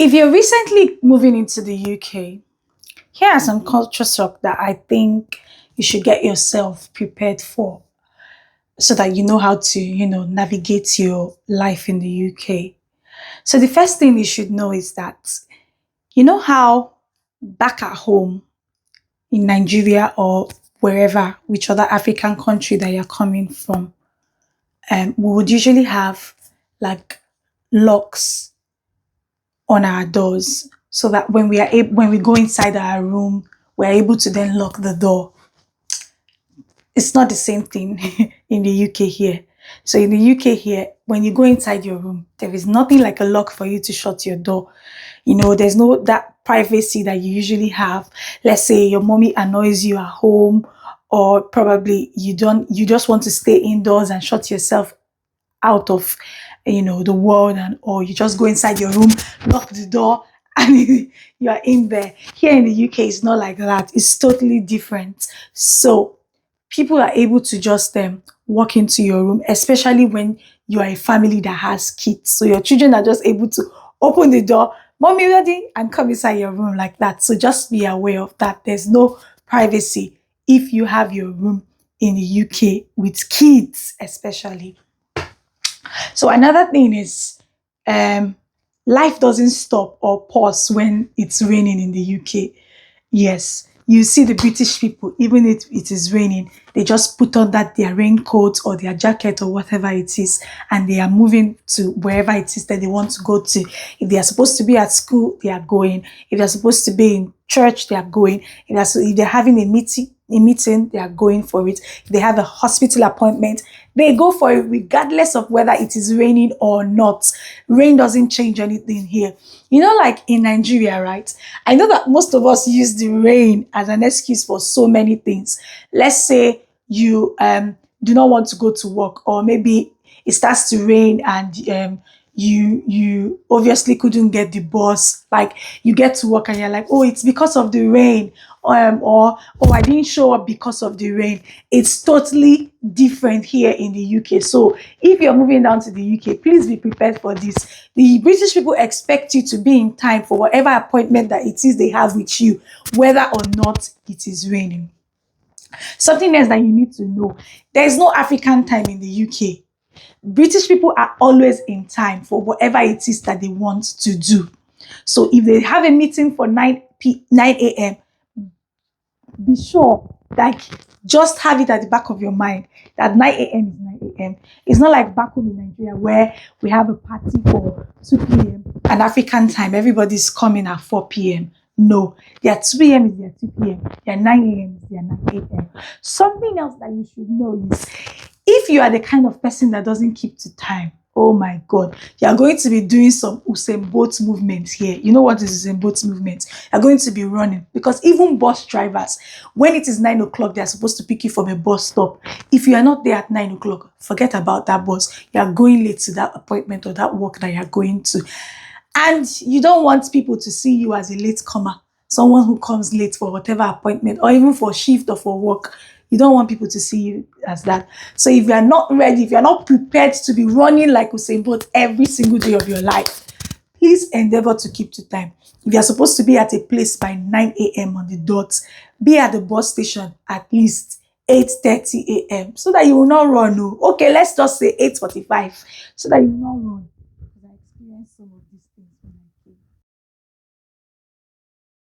If you're recently moving into the UK, here are some culture shock that I think you should get yourself prepared for so that you know how to, navigate your life in the UK. So the first thing you should know is that you know how back at home in Nigeria or wherever, which other African country that you're coming from, we would usually have like locks on our doors so that when we go inside our room, we're able to then lock the door. It's not the same thing in the UK here. So in the UK here, when you go inside your room, there is nothing like a lock for you to shut your door. There's no that privacy that you usually have. Let's say your mommy annoys you at home, or probably you just want to stay indoors and shut yourself out of the world, and or you just go inside your room, lock the door, and you are in there. Here in the UK, it's not like that. It's totally different. So people are able to just walk into your room, especially when you are a family that has kids. So your children are just able to open the door, mommy ready, and come inside your room like that. So just be aware of that. There's no privacy if you have your room in the UK with kids, especially. So another thing is life doesn't stop or pause when it's raining in the UK. Yes, you see the British people, even if it is raining, they just put on their raincoat or their jacket or whatever it is, and they are moving to wherever it is that they want to go to. If they are supposed to be at school, they are going. If they're supposed to be in church, they are going. If they're having a meeting, they are going for it. If they have a hospital appointment, they go for it regardless of whether it is raining or not. Rain doesn't change anything here. Like in Nigeria, right? I know that most of us use the rain as an excuse for so many things. Let's say you do not want to go to work, or maybe it starts to rain and you obviously couldn't get the bus. Like you get to work and you're like, oh, it's because of the rain, or oh, I didn't show up because of the rain. It's totally different here in the UK. So if you're moving down to the UK, please be prepared for this. The British people expect you to be in time for whatever appointment that it is they have with you, whether or not it is raining. Something else that you need to know, there is no African time in the UK. British people are always in time for whatever it is that they want to do. So if they have a meeting for 9 a.m., be sure, like, just have it at the back of your mind that 9 a.m. is 9 a.m. It's not like back home in Nigeria where we have a party for 2 p.m. and African time, everybody's coming at 4 p.m. No, their 2 p.m. is their 2 p.m. Their 9 a.m. is their 9 a.m. Something else that you should know is, if you are the kind of person that doesn't keep to time, oh my God, you are going to be doing some 𝐜u𝐥t𝐮r𝐿 movement here. You know what is 𝐜u𝐥t𝐿 movement? You're going to be running, because even bus drivers, when it is 9 o'clock, they're supposed to pick you from a bus stop. If you are not there at 9 o'clock, forget about that bus. You are going late to that appointment or that work that you're going to. And you don't want people to see you as a late comer, someone who comes late for whatever appointment, or even for shift or for work. You don't want people to see you as that. So if you are not ready, if you are not prepared to be running like 𝐜u𝐥t𝐻 Bolt every single day of your life, please endeavor to keep to time. If you are supposed to be at a place by 9 a.m. on the dot, be at the bus station at least 8:30 a.m. so that you will not run. No. Okay, let's just say 8:45 so that you will not run. Because I experienced some of these things when I came.